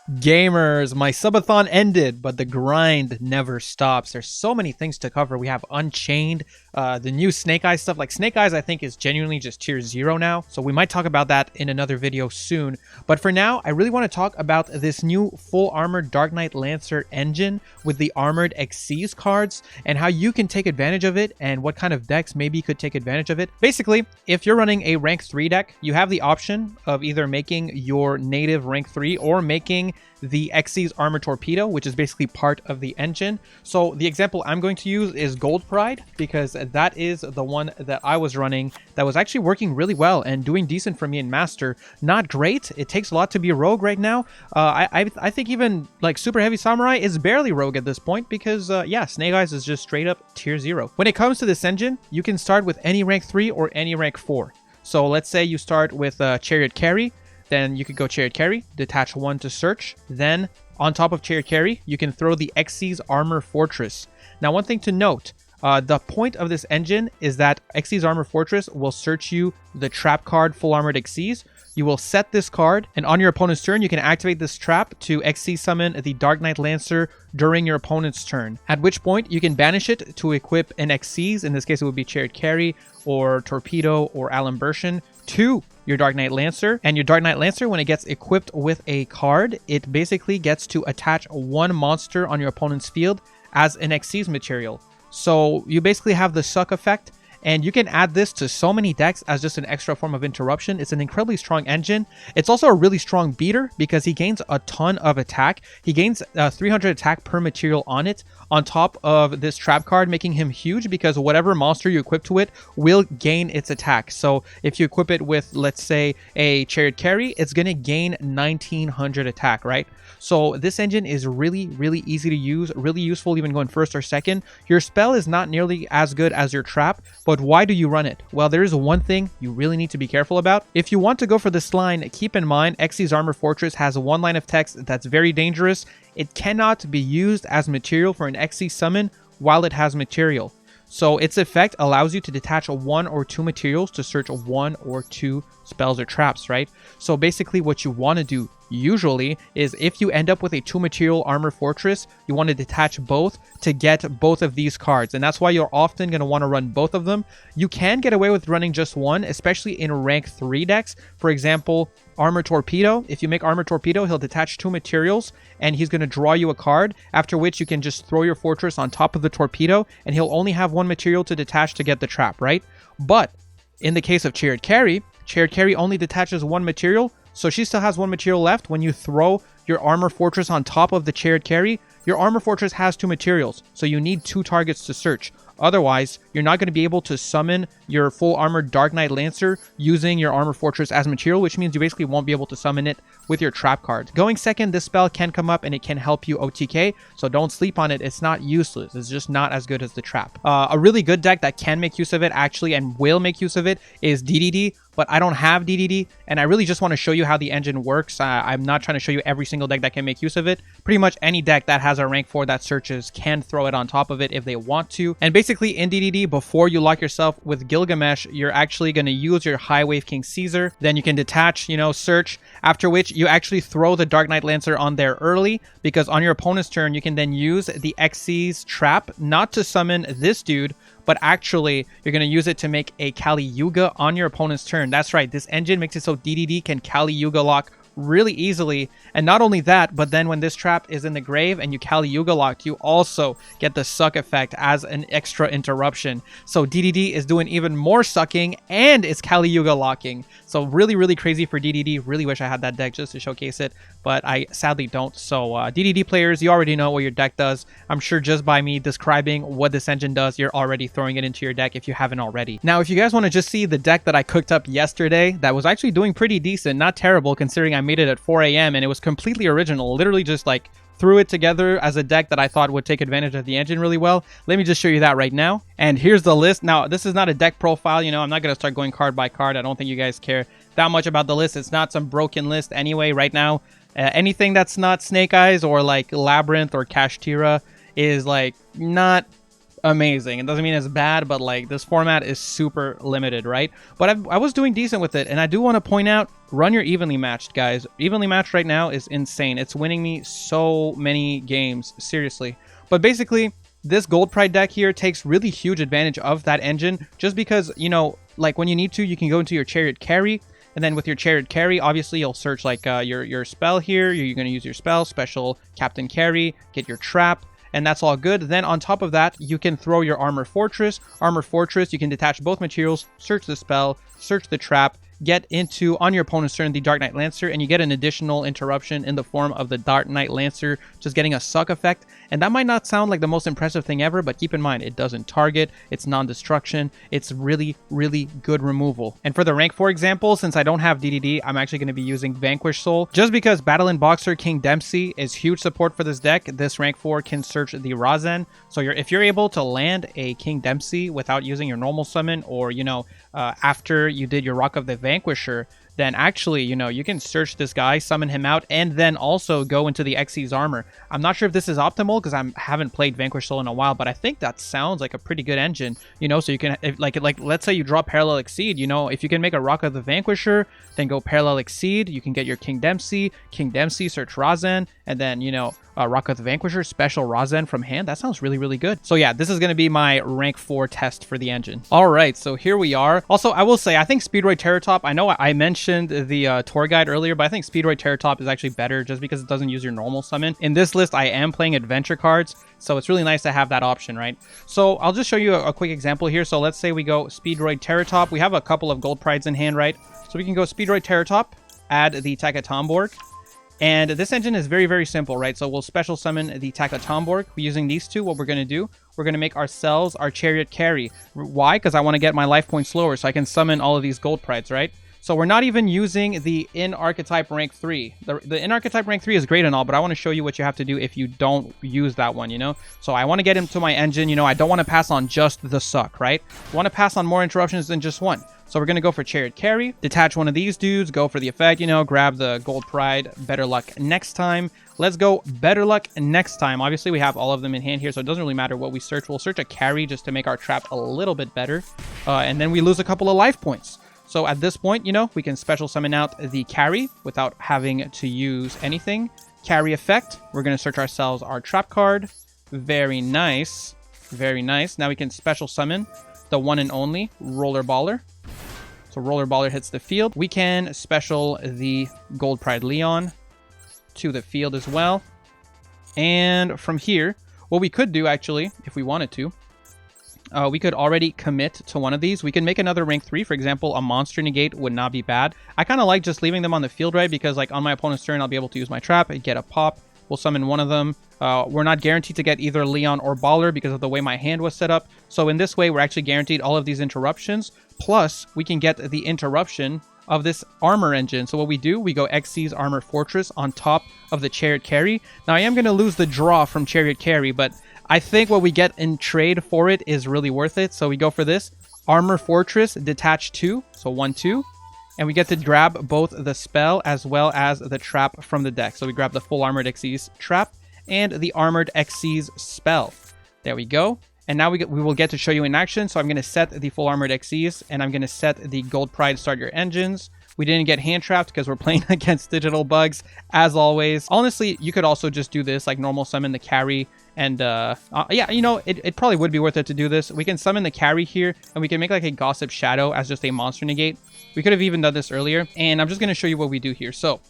Gamers, my subathon ended, but the grind never stops. There's so many things to cover. We have Unchained, the new Snake Eyes stuff. Like Snake Eyes, I think is genuinely just tier 0 now. So we might talk about that in another video soon. But for now, I really want to talk about this new full armored Dark Knight Lancer engine with the Armored XYZ cards and how you can take advantage of it and what kind of decks maybe could take advantage of it. Basically, if you're running a rank 3 deck, you have the option of either making your native rank 3 or making the XYZ Armor Torpedo, which is basically part of the engine. So the example I'm going to use is Gold Pride, because that is the one that I was running that was actually working really well and doing decent for me in Master. Not great. It takes a lot to be rogue right now. I think even like Super Heavy Samurai is barely rogue at this point because yeah, Snake Eyes is just straight up tier 0. When it comes to this engine, you can start with any rank 3 or any rank 4. So let's say you start with Chariot Carry. Then you could go Chariot Carry, detach 1 to search. Then on top of Chariot Carry, you can throw the XYZ Armor Fortress. Now, one thing to note, the point of this engine is that XYZ Armor Fortress will search you the trap card Full Armored XYZ. You will set this card, and on your opponent's turn, you can activate this trap to XYZ summon the Dark Knight Lancer during your opponent's turn. At which point, you can banish it to equip an XYZ. In this case, it would be Chariot Carry or Torpedo or Alimbertion to your Dark Knight Lancer. And your Dark Knight Lancer, when it gets equipped with a card, it basically gets to attach 1 monster on your opponent's field as an XYZ material. So you basically have the suck effect. And you can add this to so many decks as just an extra form of interruption. It's an incredibly strong engine. It's also a really strong beater because he gains a ton of attack. He gains 300 attack per material on it, on top of this trap card, making him huge because whatever monster you equip to it will gain its attack. So if you equip it with, let's say, a Chariot Carry, it's going to gain 1900 attack, right? So this engine is really, really easy to use, really useful even going first or second. Your spell is not nearly as good as your trap, but why do you run it? Well, there is one thing you really need to be careful about. If you want to go for this line, keep in mind XYZ Armor Fortress has one line of text that's very dangerous. It cannot be used as material for an XYZ summon while it has material. So its effect allows you to detach 1 or 2 materials to search 1 or 2 spells or traps, right? So basically what you want to do usually is if you end up with a 2 material Armor Fortress, you want to detach both to get both of these cards. And that's why you're often going to want to run both of them. You can get away with running just one, especially in rank 3 decks. For example, Armor Torpedo. If you make Armor Torpedo, he'll detach 2 materials and he's going to draw you a card, after which you can just throw your fortress on top of the torpedo and he'll only have 1 material to detach to get the trap, right? But in the case of Chariot Carry only detaches 1 material, so she still has 1 material left. When you throw your Armor Fortress on top of the Chariot Carry, your Armor Fortress has 2 materials, so you need 2 targets to search. Otherwise, you're not going to be able to summon your full armored Dark Knight Lancer using your Armor Fortress as material, which means you basically won't be able to summon it with your trap card. Going second, this spell can come up and it can help you OTK, so don't sleep on it. It's not useless. It's just not as good as the trap. A really good deck that can make use of it actually and will make use of it is DDD, but I don't have DDD, and I really just want to show you how the engine works. I'm not trying to show you every single deck that can make use of it. Pretty much any deck that has a rank 4 that searches can throw it on top of it if they want to. And basically in DDD, before you lock yourself with Gilgamesh, you're actually going to use your High Wave King Caesar. Then you can detach, search, after which you actually throw the Dark Knight Lancer on there early, because on your opponent's turn, you can then use the XYZ trap, not to summon this dude, but actually you're going to use it to make a Kali Yuga on your opponent's turn. That's right, this engine makes it so DDD can Kali Yuga lock really easily. And not only that, but then when this trap is in the grave and you Kali Yuga locked, you also get the suck effect as an extra interruption. So DDD is doing even more sucking and it's Kali Yuga locking. So really, really crazy for DDD. Really wish I had that deck just to showcase it, but I sadly don't. So DDD players, you already know what your deck does. I'm sure just by me describing what this engine does, you're already throwing it into your deck if you haven't already. Now, if you guys want to just see the deck that I cooked up yesterday, that was actually doing pretty decent, not terrible considering I made it at 4 a.m. and it was completely original, literally just like threw it together as a deck that I thought would take advantage of the engine really well. Let me just show you that right now. And here's the list. Now, this is not a deck profile, I'm not going to start going card by card. I don't think you guys care that much about the list. It's not some broken list anyway right now. Anything that's not Snake Eyes or like Labyrinth or Kashtira is like not amazing. It doesn't mean it's bad, but like this format is super limited, right? But I was doing decent with it, and I do want to point out run your evenly matched, guys. Evenly matched right now is insane. It's winning me so many games, seriously. But basically, this gold pride deck here takes really huge advantage of that engine, just because, you know, like when you need to, you can go into your chariot carry, and then with your chariot carry, obviously you'll search like your spell here. You're going to use your spell, special captain carry, get your trap, and that's all good. Then on top of that, you can throw your armor fortress. Armor fortress, you can detach both materials, search the spell, search the trap, get into, on your opponent's turn, the Dark Knight Lancer, and you get an additional interruption in the form of the Dark Knight Lancer, just getting a suck effect. And that might not sound like the most impressive thing ever, but keep in mind, it doesn't target, it's non-destruction, it's really, really good removal. And for the rank 4 example, since I don't have DDD, I'm actually going to be using Vanquish Soul, just because Battle and Boxer King Dempsey is huge support for this deck. This rank 4 can search the Razen, so if you're able to land a King Dempsey without using your normal summon, or, you know, after you did your Rock of the Vanquisher, then actually, you know, you can search this guy, summon him out, and then also go into the Xyz armor. I'm not sure if this is optimal because I haven't played Vanquish Soul in a while, but I think that sounds like a pretty good engine, you know. So you can, if, like let's say you draw Parallel Exceed, you know, if you can make a Rock of the Vanquisher, then go Parallel Exceed, you can get your King Dempsey, search Razen, and then, you know, Rock of the Vanquisher, special Razen from hand. That sounds really, really good. So yeah, this is going to be my rank 4 test for the engine. All right, so here we are. Also, I will say, I think Speedroid Terratop, I know I mentioned the tour guide earlier, but I think Speedroid Terratop is actually better just because it doesn't use your normal summon. In this list, I am playing adventure cards, so it's really nice to have that option, right? So I'll just show you a quick example here. So let's say we go Speedroid Terratop. We have a couple of gold prides in hand, right? So we can go Speedroid Terratop, add the Takatomborg. And this engine is very, very simple, right? So we'll special summon the Takatomborg. Using these two, what we're going to do, we're going to make ourselves our chariot carry. Why? Because I want to get my life points slower so I can summon all of these gold prides, right? So we're not even using the in-archetype rank 3. The in-archetype rank 3 is great and all, but I want to show you what you have to do if you don't use that one, you know? So I want to get into my engine, you know, I don't want to pass on just the suck, right? I want to pass on more interruptions than just one. So we're going to go for chariot carry, detach one of these dudes, go for the effect, you know, grab the gold pride, better luck next time. Let's go better luck next time. Obviously, we have all of them in hand here, so it doesn't really matter what we search. We'll search a carry just to make our trap a little bit better. And then we lose a couple of life points. So at this point, you know, we can special summon out the carry without having to use anything. Carry effect. We're going to search ourselves our trap card. Very nice. Very nice. Now we can special summon the one and only Roller Baller. So Roller Baller hits the field. We can special the Gold Pride Leon to the field as well. And from here, what we could do actually, if we wanted to, we could already commit to one of these. We can make another rank 3. For example, a monster negate would not be bad. I kind of like just leaving them on the field, right? Because like on my opponent's turn, I'll be able to use my trap and get a pop. We'll summon one of them. We're not guaranteed to get either Leon or Baller because of the way my hand was set up. So in this way, we're actually guaranteed all of these interruptions. Plus, we can get the interruption of this armor engine. So what we do, we go Xyz Armor Fortress on top of the Chariot Carry. Now, I am going to lose the draw from Chariot Carry, but I think what we get in trade for it is really worth it. So we go for this Armor Fortress, detach 2, so 1, 2. And we get to grab both the spell as well as the trap from the deck. So we grab the full Armored Xyz trap and the Armored Xyz spell. There we go. And now we will get to show you in action. So I'm going to set the full Armored Xyz and I'm going to set the Gold Pride Start Your Engines. We didn't get hand trapped because we're playing against digital bugs, as always. Honestly, you could also just do this, like normal summon the carry. And yeah, you know, it probably would be worth it to do this. We can summon the carry here and we can make like a Gossip Shadow as just a monster negate. We could have even done this earlier. And I'm just going to show you what we do here. So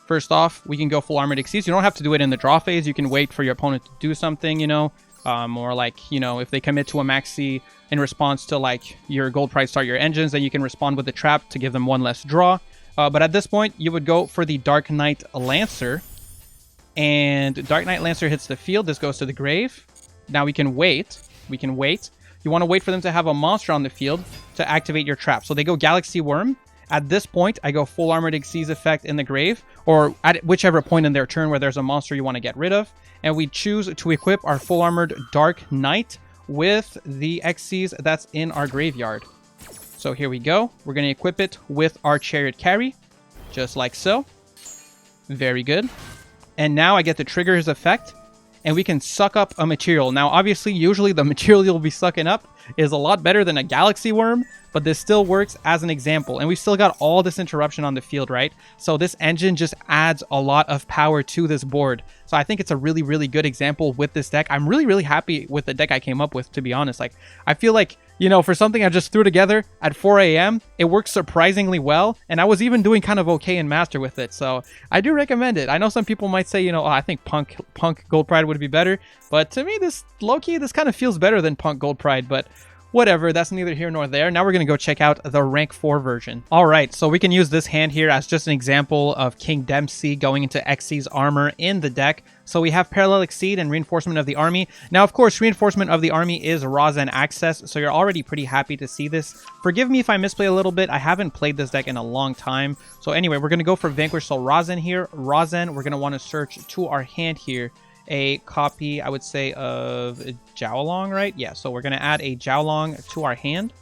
first off, we can go full Armored Xyz. You don't have to do it in the draw phase. You can wait for your opponent to do something, you know. Or like, you know, if they commit to a maxi in response to like your Gold Pride Start Your Engines, then you can respond with the trap to give them one less draw. But at this point, you would go for the Dark Knight Lancer. And Dark Knight Lancer hits the field. This goes to the grave. Now we can wait. We can wait. You want to wait for them to have a monster on the field to activate your trap. So they go Galaxy Worm. At this point, I go full Armored Xyz effect in the grave, or at whichever point in their turn where there's a monster you want to get rid of. And we choose to equip our full armored Dark Knight with the Xyz that's in our graveyard. So here we go. We're going to equip it with our Chariot Carry, just like so. Very good. And now I get to trigger his effect, and we can suck up a material. Now, obviously, usually the material you'll be sucking up is a lot better than a Galaxy Worm, but this still works as an example. And we've still got all this interruption on the field, right? So this engine just adds a lot of power to this board. So I think it's a really, really good example with this deck. I'm really, really happy with the deck I came up with, to be honest. Like, I feel like, you know, for something I just threw together at 4 a.m., it works surprisingly well. And I was even doing kind of okay in Master with it. So I do recommend it. I know some people might say, you know, oh, I think Punk Gold Pride would be better. But to me, this low-key, this kind of feels better than Punk Gold Pride. But whatever, that's neither here nor there. Now we're going to go check out the rank 4 version. All right, so we can use this hand here as just an example of King Dempsey going into XYZ's armor in the deck. So we have Parallel Exceed and Reinforcement of the Army. Now, of course, Reinforcement of the Army is Razen access, so you're already pretty happy to see this. Forgive me if I misplay a little bit. I haven't played this deck in a long time. So anyway, we're going to go for Vanquish Soul Razen here. Razen, we're going to want to search to our hand here a copy, I would say, of Jiaolong, right? Yeah, so we're going to add a Jiaolong to our hand.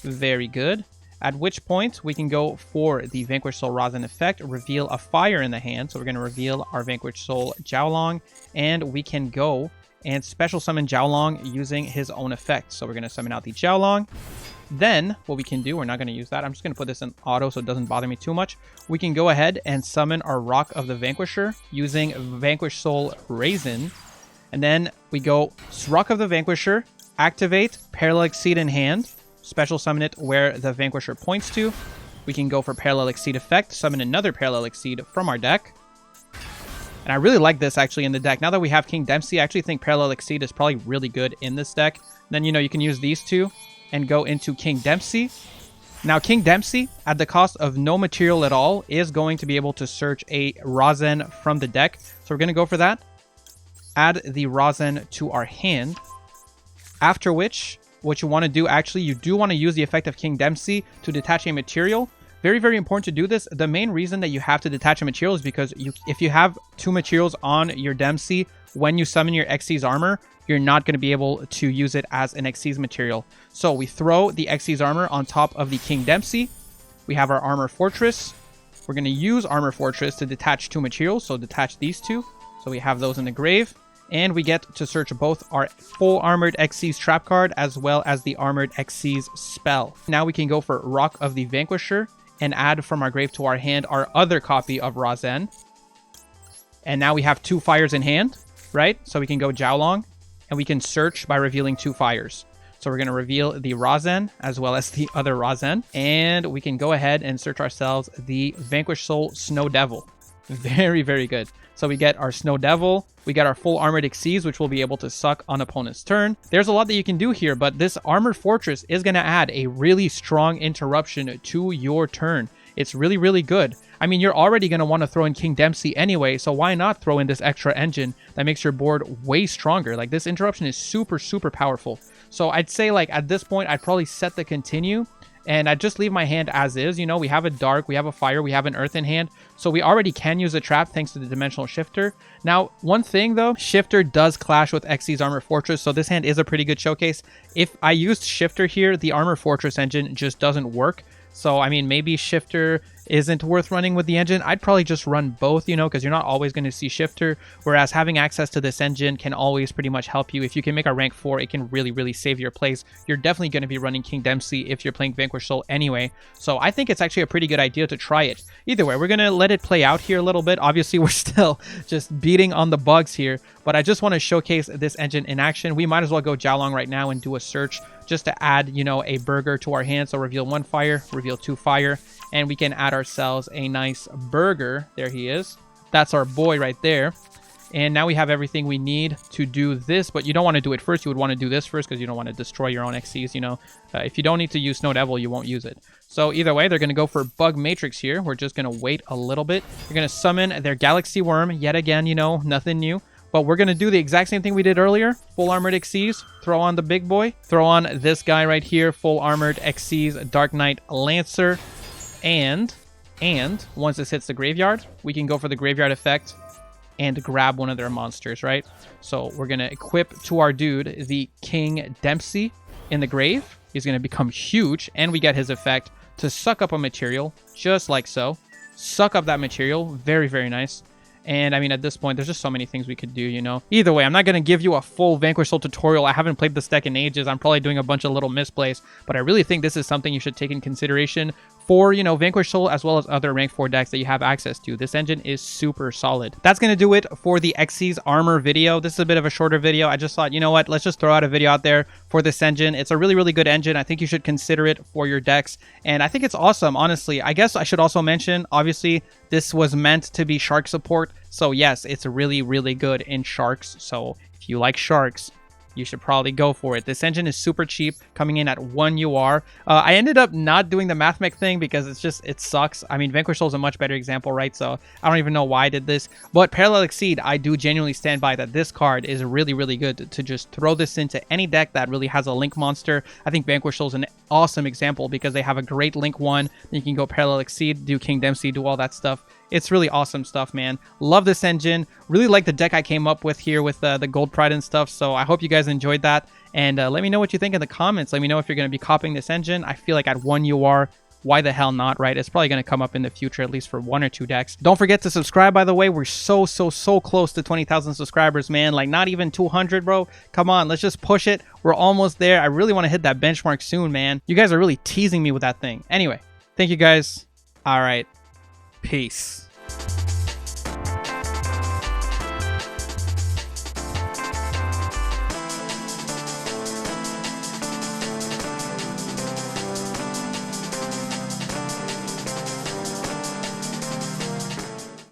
Very good. At which point, we can go for the Vanquish Soul Razen effect, reveal a fire in the hand. So we're going to reveal our Vanquish Soul Jiaolong, and we can go and special summon Jiaolong using his own effect. So we're going to summon out the Jiaolong. Then, what we can do, we're not going to use that. I'm just going to put this in auto so it doesn't bother me too much. We can go ahead and summon our Rock of the Vanquisher using Vanquish Soul Raisin. And then we go Rock of the Vanquisher, activate Parallel Exceed in hand, special summon it where the Vanquisher points to. We can go for Parallel Exceed effect, summon another Parallel Exceed from our deck. And I really like this actually in the deck. Now that we have King Dempsey, I actually think Parallel Exceed is probably really good in this deck. Then, you know, you can use these two and go into King Dempsey. Now, King Dempsey, at the cost of no material at all, is going to be able to search a Razen from the deck. So we're going to go for that. Add the Razen to our hand. After which, what you want to do, actually, you do want to use the effect of King Dempsey to detach a material. Very, very important to do this. The main reason that you have to detach a material is because if you have 2 materials on your Dempsey, when you summon your XYZ's armor, you're not going to be able to use it as an XYZ's material. So we throw the XYZ's armor on top of the King Dempsey. We have our Armor Fortress. We're going to use Armor Fortress to detach 2 materials. So detach these 2. So we have those in the grave. And we get to search both our full armored XYZ's trap card as well as the armored XYZ's spell. Now we can go for Rock of the Vanquisher and add from our grave to our hand our other copy of Razen. And now we have 2 fires in hand, right? So we can go Jiaolong, and we can search by revealing 2 fires. So we're going to reveal the Razen as well as the other Razen. And we can go ahead and search ourselves the Vanquish Soul Snow Devil. Very, very good. So we get our Snow Devil. We get our full armored XYZ, which will be able to suck on opponent's turn. There's a lot that you can do here, but this Armored Fortress is going to add a really strong interruption to your turn. It's really, really good. I mean, you're already going to want to throw in King Dempsey anyway, so why not throw in this extra engine that makes your board way stronger? Like, this interruption is super, super powerful. So I'd say, like, at this point, I'd probably set the continue, and I'd just leave my hand as is. You know, we have a dark, we have a fire, we have an earth in hand, so we already can use a trap thanks to the Dimensional Shifter. Now, one thing, though, Shifter does clash with XYZ's Armor Fortress, so this hand is a pretty good showcase. If I used Shifter here, the Armor Fortress engine just doesn't work. So, I mean, maybe Shifter isn't worth running with the engine. I'd probably just run both, you know, because you're not always going to see Shifter, whereas having access to this engine can always pretty much help you. If you can make a rank 4, it can really, really save your plays. You're definitely going to be running King Dempsey if you're playing Vanquish Soul anyway. So I think it's actually a pretty good idea to try it. Either way, we're going to let it play out here a little bit. Obviously, we're still just beating on the bugs here, but I just want to showcase this engine in action. We might as well go Jiaolong right now and do a search just to add, you know, a burger to our hand. So reveal 1 fire, reveal 2 fire, and we can add ourselves a nice burger. There he is. That's our boy right there. And now we have everything we need to do this, but you don't want to do it first. You would want to do this first because you don't want to destroy your own XYZs, you know. If you don't need to use Snow Devil, you won't use it. So either way, they're going to go for Bug Matrix here. We're just going to wait a little bit. They're going to summon their Galaxy Worm yet again, you know, nothing new. But we're going to do the exact same thing we did earlier. Full Armored XYZs, throw on the big boy. Throw on this guy right here, Full Armored XYZs, Dark Knight Lancer. And once this hits the graveyard, we can go for the graveyard effect and grab one of their monsters, right? So we're going to equip to our dude the King Dempsey in the grave. He's going to become huge, and we get his effect to suck up a material, just like so. Suck up that material. Very, very nice. And I mean, at this point, there's just so many things we could do, you know. Either way, I'm not going to give you a full Vanquish Soul tutorial. I haven't played this deck in ages. I'm probably doing a bunch of little misplays, but I really think this is something you should take in consideration for, you know, Vanquish Soul as well as other rank 4 decks that you have access to. This engine is super solid. That's going to do it for the Xyz Armor video. This is a bit of a shorter video. I just thought, you know what, let's just throw out a video out there for this engine. It's a really, really good engine. I think you should consider it for your decks, and I think it's awesome, honestly. I guess I should also mention, obviously, this was meant to be shark support, so yes, it's really, really good in sharks. So if you like sharks, you should probably go for it. This engine is super cheap, coming in at 1 UR. I ended up not doing the MathMech thing because it sucks. I mean, Vanquish Soul is a much better example, right? So I don't even know why I did this. But Parallel Exceed, I do genuinely stand by that this card is really, really good to just throw this into any deck that really has a Link monster. I think Vanquish Soul is an awesome example because they have a great Link 1. You can go Parallel Exceed, do King Dempsey, do all that stuff. It's really awesome stuff, man. Love this engine. Really like the deck I came up with here with the Gold Pride and stuff. So I hope you guys enjoyed that. And let me know what you think in the comments. Let me know if you're going to be copying this engine. I feel like at 1 UR, why the hell not, right? It's probably going to come up in the future, at least for 1 or 2 decks. Don't forget to subscribe, by the way. We're so close to 20,000 subscribers, man. Like, not even 200, bro. Come on, let's just push it. We're almost there. I really want to hit that benchmark soon, man. You guys are really teasing me with that thing. Anyway, thank you guys. All right. Peace.